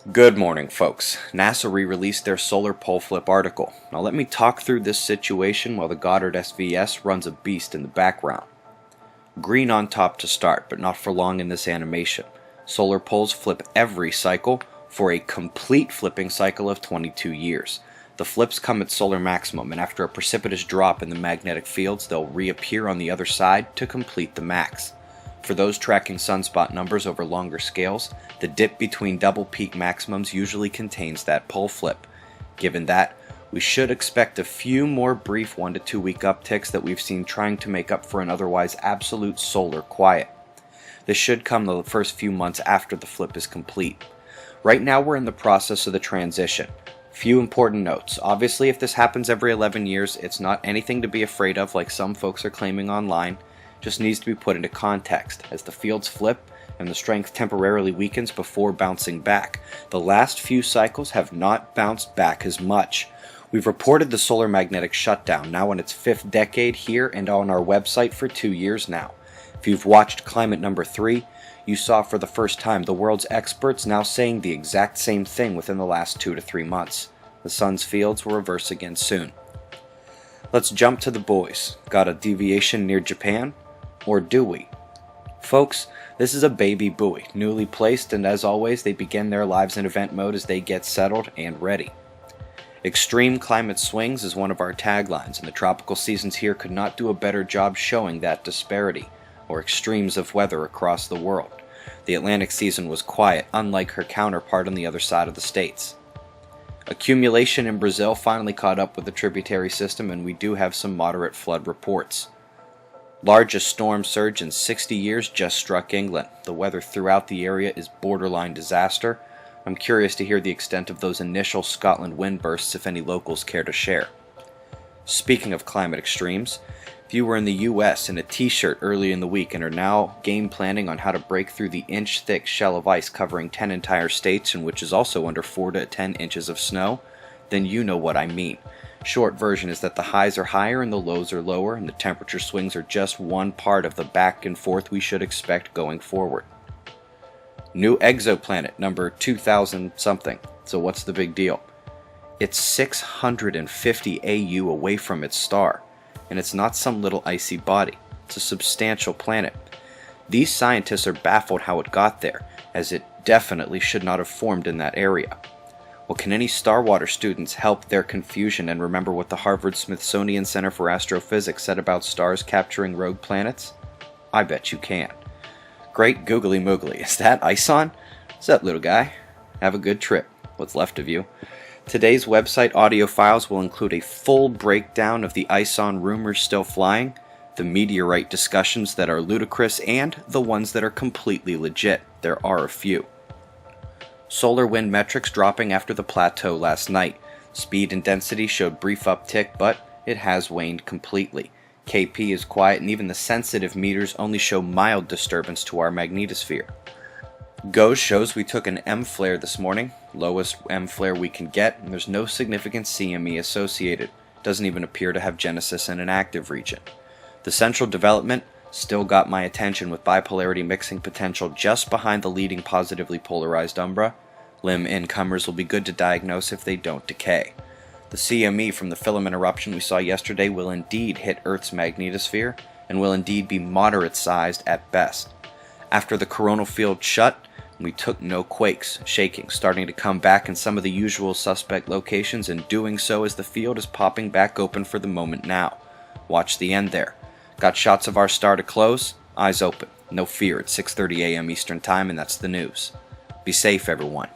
Good morning, folks. NASA re-released their solar pole flip article. Now let me talk through this situation while the Goddard SVS runs a beast in the background. Green on top to start, but not for long in this animation. Solar poles flip every cycle for a complete flipping cycle of 22 years. The flips come at solar maximum, and after a precipitous drop in the magnetic fields, they'll reappear on the other side to complete the max. For those tracking sunspot numbers over longer scales, the dip between double peak maximums usually contains that pole flip. Given that, we should expect a few more brief 1 to 2 week upticks that we've seen trying to make up for an otherwise absolute solar quiet. This should come the first few months after the flip is complete. Right now we're in the process of the transition. Few important notes. Obviously, if this happens every 11 years, it's not anything to be afraid of like some folks are claiming online. Just needs to be put into context, as the fields flip and the strength temporarily weakens before bouncing back. The last few cycles have not bounced back as much. We've reported the solar magnetic shutdown, now in its 5th decade here and on our website for 2 years now. If you've watched Climate number 3, you saw for the first time the world's experts now saying the exact same thing within the last 2 to 3 months. The sun's fields will reverse again soon. Let's jump to the boys. Got a deviation near Japan? Or do we? Folks, this is a baby buoy, newly placed, and as always, they begin their lives in event mode as they get settled and ready. Extreme climate swings is one of our taglines, and the tropical seasons here could not do a better job showing that disparity, or extremes of weather across the world. The Atlantic season was quiet, unlike her counterpart on the other side of the states. Accumulation in Brazil finally caught up with the tributary system, and we do have some moderate flood reports. Largest storm surge in 60 years just struck England. The weather throughout the area is borderline disaster. I'm curious to hear the extent of those initial Scotland wind bursts if any locals care to share. Speaking of climate extremes, if you were in the US in a t-shirt early in the week and are now game planning on how to break through the inch-thick shell of ice covering 10 entire states and which is also under 4 to 10 inches of snow, then you know what I mean. Short version is that the highs are higher and the lows are lower, and the temperature swings are just one part of the back and forth we should expect going forward. New exoplanet number 2000 something. So what's the big deal? It's 650 AU away from its star, and it's not some little icy body. It's a substantial planet. These scientists are baffled how it got there, as it definitely should not have formed in that area. Well, can any Starwater students help their confusion and remember what the Harvard-Smithsonian Center for Astrophysics said about stars capturing rogue planets? I bet you can. Great googly moogly. Is that ISON? What's up, little guy? Have a good trip. What's left of you. Today's website audio files will include a full breakdown of the ISON rumors still flying, the meteorite discussions that are ludicrous, and the ones that are completely legit. There are a few. Solar wind metrics dropping after the plateau last night. Speed and density showed brief uptick, but it has waned completely. KP is quiet, and even the sensitive meters only show mild disturbance to our magnetosphere. GOES shows we took an M flare this morning, lowest M flare we can get, and there's no significant CME associated. Doesn't even appear to have genesis in an active region. The central development still got my attention with bipolarity mixing potential just behind the leading positively polarized umbra. Limb incomers will be good to diagnose if they don't decay. The CME from the filament eruption we saw yesterday will indeed hit Earth's magnetosphere and will indeed be moderate sized at best. After the coronal field shut, we took no quakes, shaking starting to come back in some of the usual suspect locations, and doing so as the field is popping back open for the moment now. Watch the end there. Got shots of our star to close? Eyes open. No fear, it's 6:30 a.m. Eastern Time, and that's the news. Be safe, everyone.